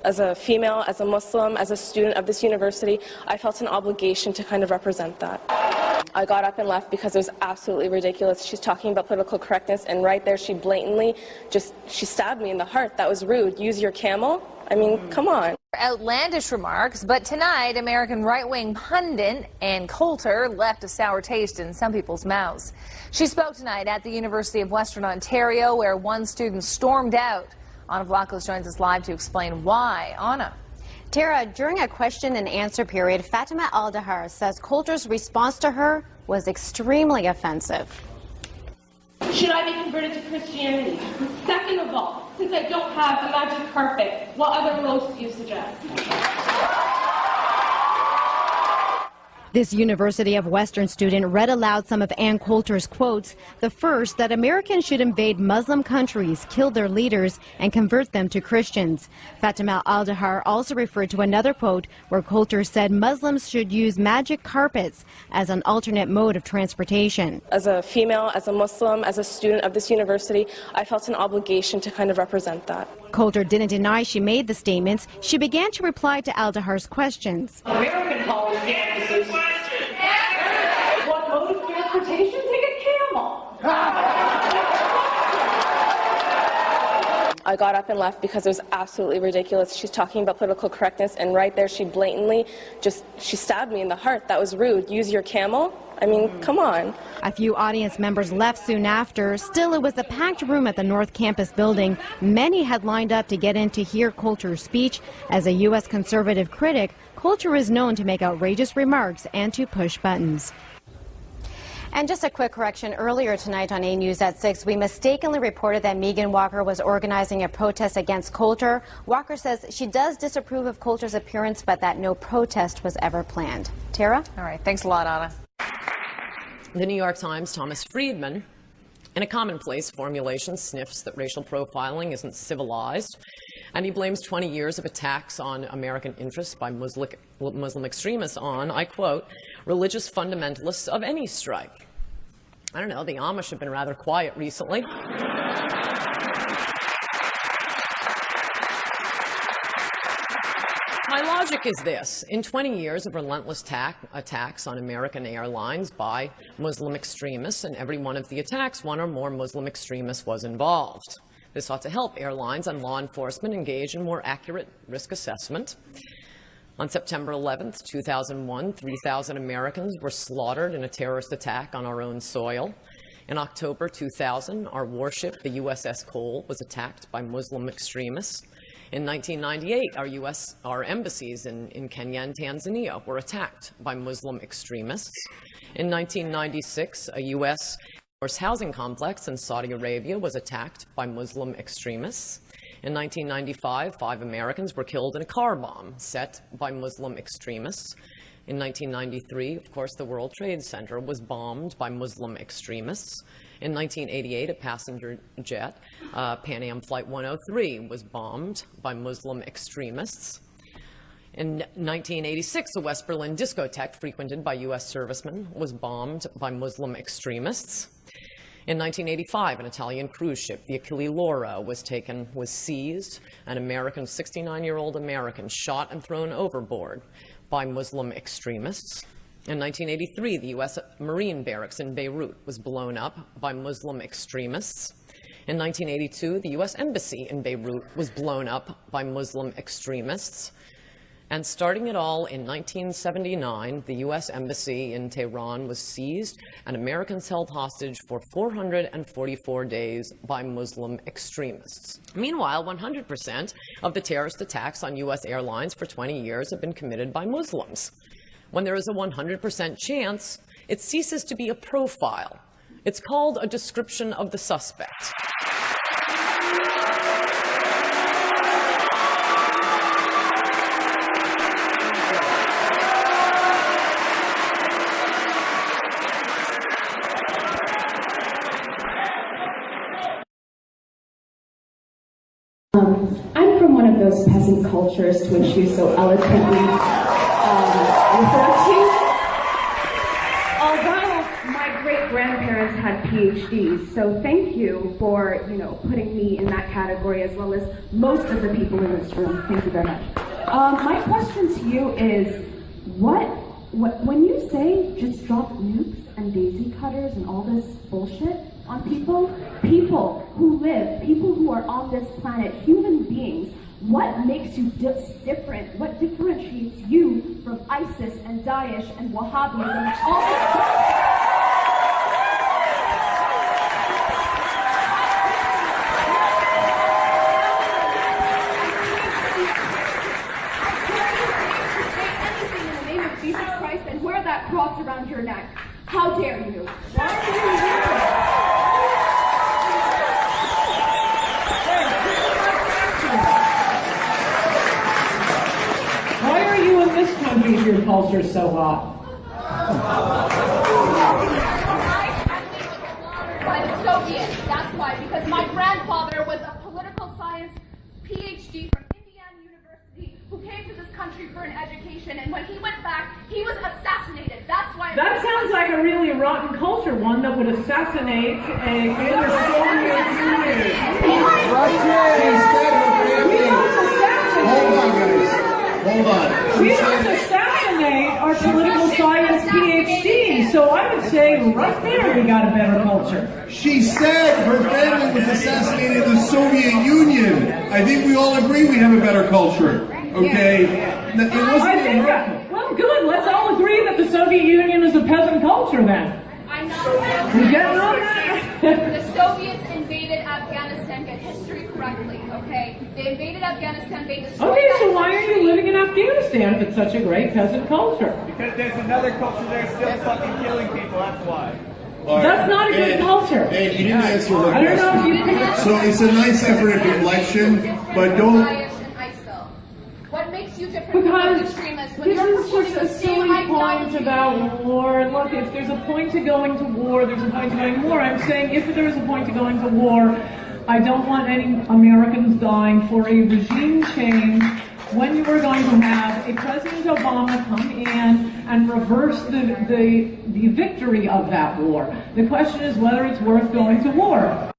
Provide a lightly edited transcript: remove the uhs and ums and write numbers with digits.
As a female, as a Muslim, as a student of this university, I felt an obligation to kind of represent that. I got up and left because it was absolutely ridiculous. She's talking about political correctness, and right there she blatantly she stabbed me in the heart. That was rude. Use your camel? I mean, come on. Outlandish remarks, but tonight American right-wing pundit Ann Coulter left a sour taste in some people's mouths. She spoke tonight at the University of Western Ontario, where one student stormed out. Anna Vlachos joins us live to explain why. Anna. Tara, during a question and answer period, Fatima al-dhaher says Coulter's response to her was extremely offensive. Should I be converted to Christianity? Second of all, since I don't have a magic carpet, what other roads do you suggest? This University of Western student read aloud some of Ann Coulter's quotes. The first, that Americans should invade Muslim countries, kill their leaders, and convert them to Christians. Fatima al-dhaher also referred to another quote where Coulter said Muslims should use magic carpets as an alternate mode of transportation. As a female, as a Muslim, as a student of this university, I felt an obligation to kind of represent that. Coulter didn't deny she made the statements. She began to reply to al-dhaher's questions. American college campuses. What mode of transportation? Take a camel. I got up and left because it was absolutely ridiculous. She's talking about political correctness, and right there she blatantly she stabbed me in the heart. That was rude. Use your camel? I mean, come on. A few audience members left soon after. Still, it was a packed room at the North Campus building. Many had lined up to get in to hear Coulter's speech. As a U.S. conservative critic, Coulter is known to make outrageous remarks and to push buttons. And just a quick correction, earlier tonight on A News at 6, we mistakenly reported that Megan Walker was organizing a protest against Coulter. Walker says she does disapprove of Coulter's appearance, but that no protest was ever planned. Tara? All right, thanks a lot, Anna. The New York Times' Thomas Friedman, in a commonplace formulation, sniffs that racial profiling isn't civilized, and he blames 20 years of attacks on American interests by Muslim extremists on, I quote, religious fundamentalists of any stripe. I don't know, the Amish have been rather quiet recently. My logic is this. In 20 years of relentless attacks on American airlines by Muslim extremists, in every one of the attacks, one or more Muslim extremists was involved. This ought to help airlines and law enforcement engage in more accurate risk assessment. On September 11th, 2001, 3,000 Americans were slaughtered in a terrorist attack on our own soil. In October 2000, our warship, the USS Cole, was attacked by Muslim extremists. In 1998, our embassies in Kenya and Tanzania were attacked by Muslim extremists. In 1996, a U.S. housing complex in Saudi Arabia was attacked by Muslim extremists. In 1995, 5 Americans were killed in a car bomb set by Muslim extremists. In 1993, of course, the World Trade Center was bombed by Muslim extremists. In 1988, a passenger jet, Pan Am Flight 103, was bombed by Muslim extremists. In 1986, a West Berlin discotheque frequented by U.S. servicemen was bombed by Muslim extremists. In 1985, an Italian cruise ship, the Achille Laura, was seized. An 69-year-old American shot and thrown overboard by Muslim extremists. In 1983, the U.S. Marine barracks in Beirut was blown up by Muslim extremists. In 1982, the U.S. Embassy in Beirut was blown up by Muslim extremists. And starting it all in 1979, the U.S. Embassy in Tehran was seized and Americans held hostage for 444 days by Muslim extremists. Meanwhile, 100% of the terrorist attacks on U.S. airlines for 20 years have been committed by Muslims. When there is a 100% chance, it ceases to be a profile. It's called a description of the suspect. I'm from one of those peasant cultures to which you so eloquently refer to. Although my great grandparents had PhDs, so thank you for, putting me in that category as well as most of the people in this room. Thank you very much. My question to you is, when you say just drop nukes and daisy cutters and all this bullshit on people who live, people who are on this planet, human beings, what makes you different? What differentiates you from ISIS and Daesh and Wahhabism and all this? And wear that cross around your neck. How dare you? Why are you in this country if your culture's so hot? By the Soviets. That's why. Because my grandfather was a political science PhD from Indiana University who came to this country for an education, and when he went back, he was assassinated. That's why. That sounds like a really rotten culture, one that would assassinate a Soviet Union. Hold on. We don't assassinate our political science PhD, so I would say right there we got a better culture. She said her family was assassinated in the Soviet Union. I think we all agree we have a better culture. Okay? It wasn't America. Well, good. Let's all agree that the Soviet Union is a peasant culture then. I'm not We're getting on that. The Soviets invaded Afghanistan. Get history correctly, okay? They invaded Afghanistan. They destroyed. Okay, so why are you living in Afghanistan if it's such a great peasant culture? Because there's another culture there still fucking killing people. That's why. That's not a good culture. Hey, you didn't answer the I don't know if you question. So it's a nice effort at deflection, but don't. What makes you different Because from extremists? this is just a silly point about war. Look, if there's a point to going to war, there's a point to going to war. I'm saying if there's a point to going to war, I don't want any Americans dying for a regime change when you are going to have a President Obama come in and reverse the victory of that war. The question is whether it's worth going to war.